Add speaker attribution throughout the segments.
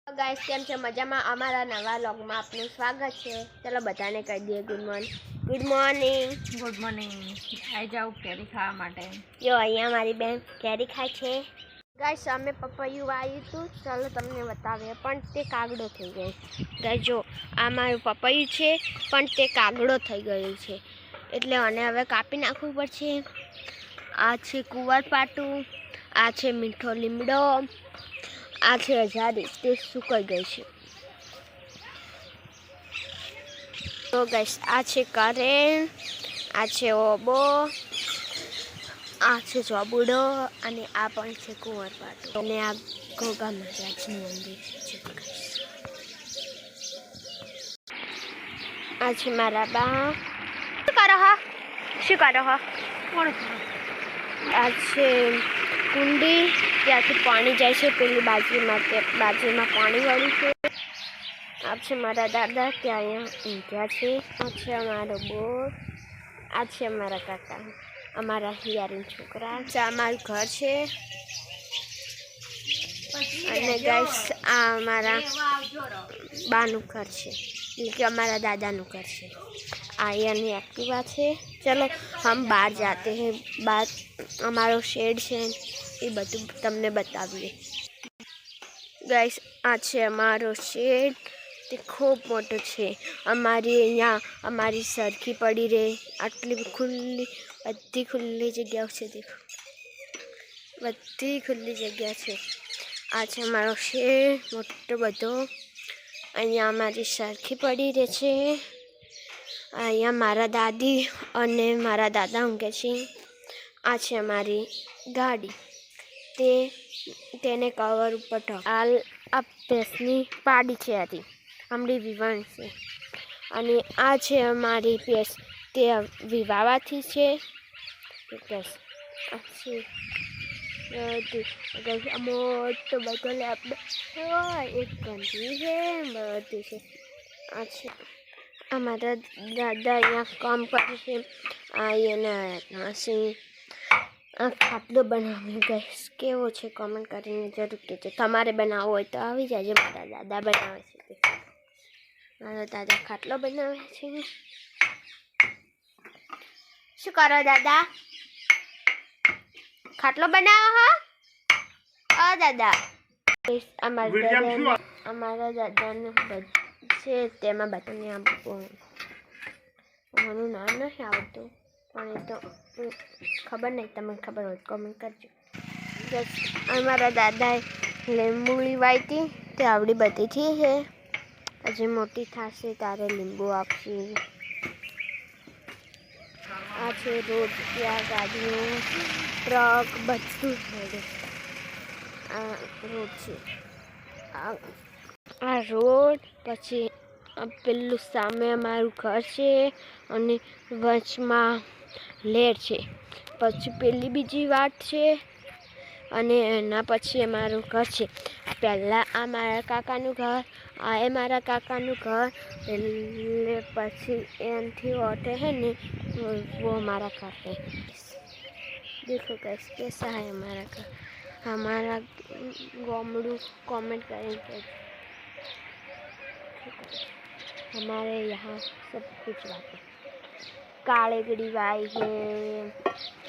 Speaker 1: Guys केम छे मजामां अमारा नवा व्लॉगमां आपनुं स्वागत है। चलो बधाने कही दिए good morning. Good morning I जाओ केरी खावा माटे। जो अहींया मारी बेन केरी खाय छे। गाइस अमे पपैયું वाव्યું હતું, ચાલો તમને બતાવીએ પણ તે કાગડો થઈ ગયો। ગાઈસ જો આ મારું પપૈયું છે પણ તે કાગડો થઈ ગયો છે, એટલે આને હવે કાપી નાખવું પડશે। આ છે કુંવરપાઠું, આ છે મીઠો લીમડો, आ छे हजारी ते सुकाई गई है। तो गाइस आ छे करेण, आ छे ओबो, आ छे चोबुडो अने आ पण छे कुंवरपाठुं अने आ गोगा महाराजनुं मंदिर छे। आ छे मारा बा। शुं करो हो? आ छे कुंडी, ત્યાંથી પાણી જાય છે પેલી બાજુમાં, તે બાજુમાં પાણી વાળું છે। આ છે મારા દાદા, ત્યાં અહીંયા ઊંઘ્યા છે। આ છે અમારો બોર, આ છે અમારા કાકા, અમારા હિયારીન છોકરા। આ અમારું ઘર છે અને ગાઈસ આ અમારા બાનું घर છે, એટલે કે અમારા દાદાનું घर છે। आयानी एक्टिवा है। चलो हम बाहर जाते हैं, बाहर हमारो शेड है ये बधु तमने बतावीए। गाइस आ छे अमारो शेड, ते खूब मोटो छे। अमारी अहींया अमारी सरखी पड़ी रहे, आटली खुल्ली बधी खुल्ली जग्या छे। देखो बधी खुल्ली जग्या छे। आ छे अमारो शेड मोटो बधो। अहींया अमारी सरखी पड़ी रहे छे। अहींया मारा दादी अने मारा दादा ऊँघे छे। आ छे अमारी गाड़ी, तेने कवर पर ढकाल आ भैंसनी पाड़ी छे। आती हमरी विवाण छे अने आ छे अमारी भैंस, ते विवावाथी छे। मोटो बधो लेपडो एक गंजी है बधी छे। आ छे हमारा दादा यहाँ काम करे छे। आ खाटलो बनावे। गाइस केवो छे कमेंट करीने जरूर कहेजो। तमारे बनावो होय तो आवी जाजे। मारा दादा बनावे छे, मारा दादा खाटलो बनावे छे। शुं करो दादा? खाटलो बनावो हो? ओ दादा અમારા દાદાનું છે, તેમાં બધાને મારું નામ નથી આવતું, પણ એ તો ખબર નહીં, તમને ખબર હોય કમેન્ટ કરજો। અમારા દાદાએ લીંબુડી વાવી, તે આવડી બધી થઈ છે, હજી મોટી થશે ત્યારે લીંબુ આપશે। આ છે રોડ, ત્યાં ગાડીઓ ટ્રક બધું છે। आ रोड छे, आ रोड पछी पेलू सामे अमारू घर छे अने वचमां लेर छे। पछी पेली बीजी वाट छे अने एना पछी अमारू घर छे। पहला आ मारा काकानुं घर, आ ए मारा काकानुं घर, एटले पछी एनथी ओटे है ने वो हमारा घर है। देखो गाइस कैसा है हमारा घर। हमारा गामडू कमेंट करेंगे। हमारे यहाँ सब कुछ बातें काळेगड़ी वाई है,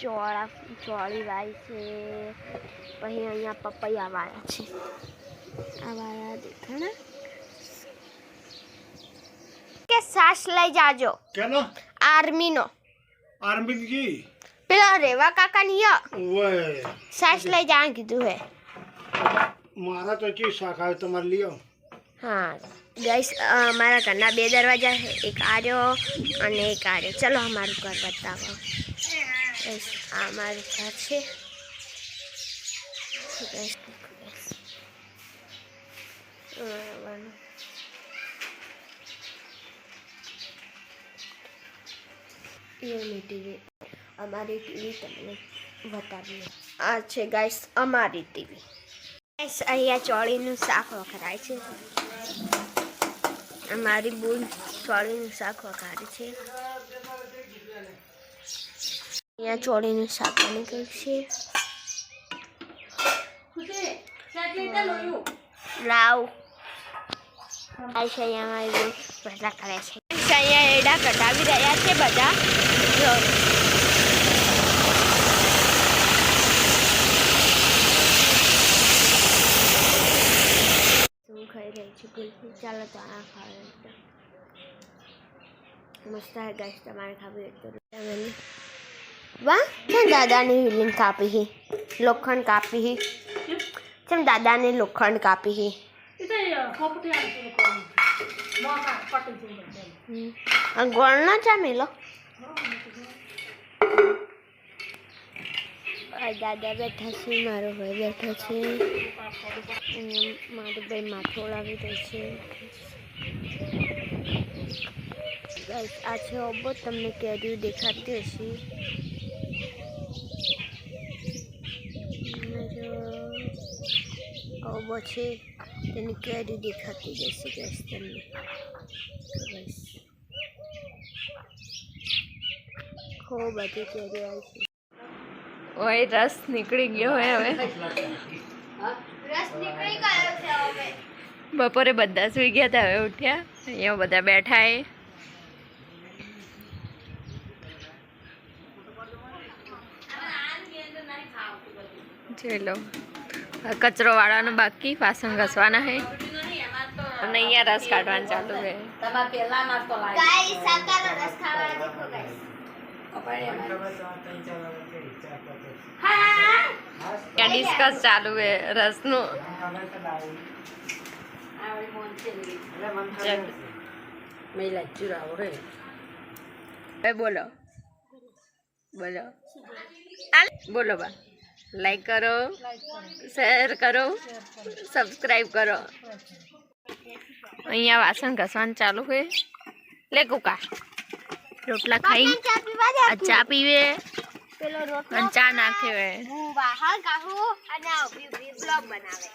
Speaker 1: चोड़ी वाई है, वही अहींया पपैया वाया छे। आ वाला देखाणा के सास लई जाजो। केनो? Army no. आर्मी की पेला रेवा काका नहीं ओए सास ले जा कीधु है। मारा तो की शाखा तुम्हारे लियो। हाँ गाइस हमारा घरना बे दरवाजा है, एक आर्यो अने एक आर्यो। चलो हमारू घर बताओ। गाइस हमारू घर छे। गाइस ये टीवी अमारी टीवी तमने बतावीए। आ छे गाइस अमारी टीवी। गाइस अहींया चोळीनुं शाक वखराय छे। अमारी बून चोळीनुं शाक वखारे छे। अहींया चोळीनुं शाक बनी गयुं छे। लाव અહીંયા અમારી બધા કરે છે. અહીંયા એડા કઢાવી રહ્યા છે બધા. જો હું ખાઈ રહી છું કુલ્ફી. ચાલો તો આ ખાવા મસ્ત હે ગાઈસ. તમારે ખાવી હોય તો વાહ કેમ દાદાની હિલિંગ કાપી હી લોખંડ કાપી હી કેમ દાદાને લોખંડ કાપી હી ગોળનો ચા મેલો દાદા બેઠા છે મારો ભાઈ બેઠો છે મારો ભાઈ માથું ઓળાવી દે છે. ગાઈસ આ છે ઓબો તમને કેરીઓ દેખાતી હશે. ઓબો છે તેની કેરી દેખાતી જશે ગાઈસ તમને. ખૂબ બધી કેરીઓ આવી છે.
Speaker 2: ઓય રસ નીકળી ગયો હે હવે.
Speaker 1: રસ નીકળી ગયો છે હવે.
Speaker 2: બપોરે બધા સુઈ ગયા હતા હવે ઉઠ્યા. અહીંયા બધા બેઠા હે. ચલો કચરો વાળવાનો બાકી વાસણ ઘસવાના હે અને અહીંયા રસ કાઢવાનું ચાલુ હે.
Speaker 1: ગાઈસ સાકારો રસ ખાવા દેખો ગાઈસ.
Speaker 2: ત્યાં ડિસ્કસ ચાલુ હે રસનું. બોલો બોલો બોલો બા. લાઈક કરો, શેર કરો, સબસ્ક્રાઈબ કરો. અહીંયા વાસણ ઘસવાનું ચાલુ છે. લે કુકા રોટલા ખાઈ ચા પીવે
Speaker 1: પેલો રોટલો
Speaker 2: અને ચા નાખે હવે.
Speaker 1: હું બહાર કાઢું અને બ્લોગ બનાવે.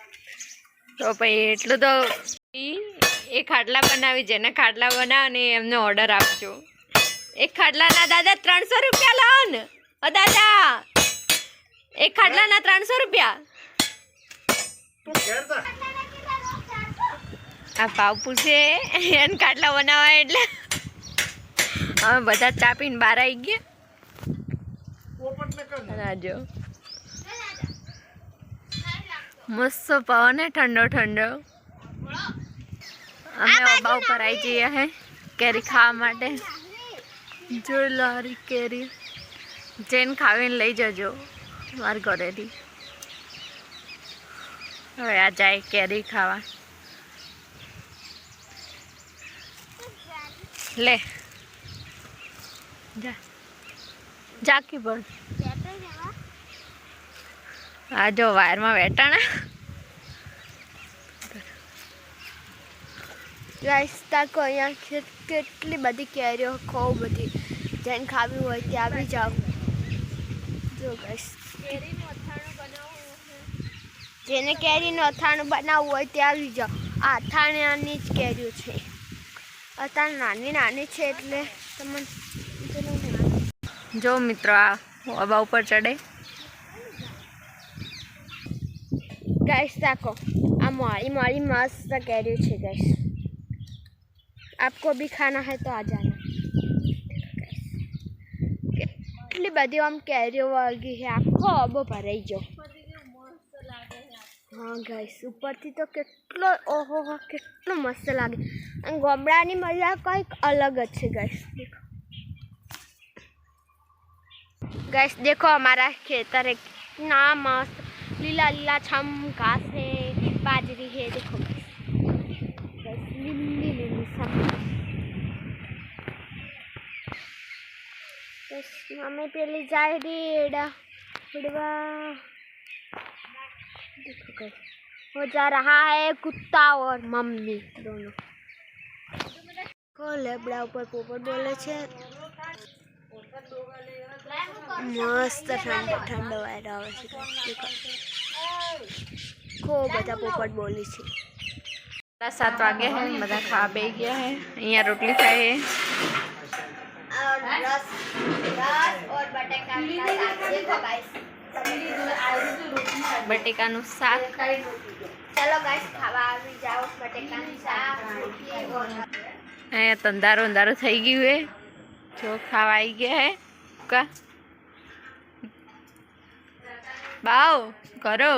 Speaker 2: તો પછી એટલું તો એ ખાટલા બનાવી જેને ખાટલા બનાવે ને એમને ઓર્ડર આપજો. એક ખાટલાના દાદા 300 રૂપિયા લાવો ને. દાદા એક ખાટલાના 300 રૂપિયા. આ ભાવ પૂછે એને ખાટલા બનાવવા એટલે અમે બધા ચા પીને બહાર આવી ગયા. જો મસ્ત પવન હે ઠંડો ઠંડો. અમે બાબા ઉપર આવી જઈએ હે કેરી ખાવા માટે. જો લારી કેરી જેને ખાવીને લઈ જજો મારા ઘરેથી. હવે આ જાય કેરી ખાવા. લે જા જાકી બોલ. આ જો વાયરમાં વેટાણા.
Speaker 1: ગાઈસ તાકો અહીંયા કેટલી બધી કેરીઓ ખૂબ બધી. જેને ખાવી હોય ત્યાં બી જાઓ. જો ગાઈસ જેને કેરીનું અથાણું બનાવવું હોય ત્યાં બી જાઓ. આ અથાણાની જ કેરીઓ છે. અત્યારે નાની નાની છે એટલે તમને
Speaker 2: જો મિત્રો આ બાબા ઉપર ચડે.
Speaker 1: गाइस देखो हमारी हमारी मस्त कैरी है गाइस. आपको भी खाना है तो आ जाना. કેટલી બધી આમ કેરીઓ વાગી છે. આખો અબો ભરાઈ ગયો. હા ગાઈસ ઉપરથી તો કેટલો ઓહો કેટલો મસ્ત લાગે. અને ગામડાની મજા કંઈક અલગ જ છે ગાઈસ. देखो गाइस देखो हमारा खेतर है कितना मस्त. लीला लीला छम घास है बाजरी है. देखो गाइस लीली लीली सब. बस हमें पहले जाए रेड़ा उड़वा. देखो गाइस हो जा रहा है कुत्ता और मम्मी दोनों. को लेबड़ा ऊपर पोपट बोले छे. मस्त ठंडो ठंडो वायरो આવે છે. ખૂબ બધા પોપટ બોલી છે.
Speaker 2: 7 વાગે હે બધા ખાવા બેસી ગયા હે. અહીંયા રોટલી ખાય હે
Speaker 1: और रस और बटेका का साग. देखो गाइस
Speaker 2: બટેકાનું શાક
Speaker 1: ચલો ગાઈસ ખાવા આવી જાઓ બટેકાનું શાક રોટલી
Speaker 2: અહીંયા તો અંધારું અંધારું થઈ ગયું હે જો ખાવા આવી ગયા હે કા બાવ કરો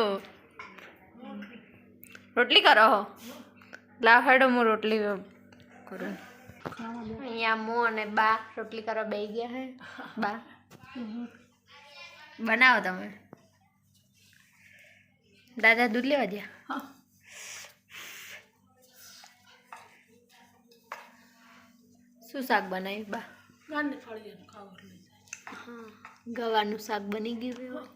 Speaker 2: રોટલી કરો લાવ હેડો હું રોટલી કરું અહીંયા મો અને બા રોટલી કરવા બેસી ગયા હે બા બનાવો તમે દાદા દૂધ લેવા ગયા શું શાક બનાવ્યું બા ગવાનું શાક બની ગયું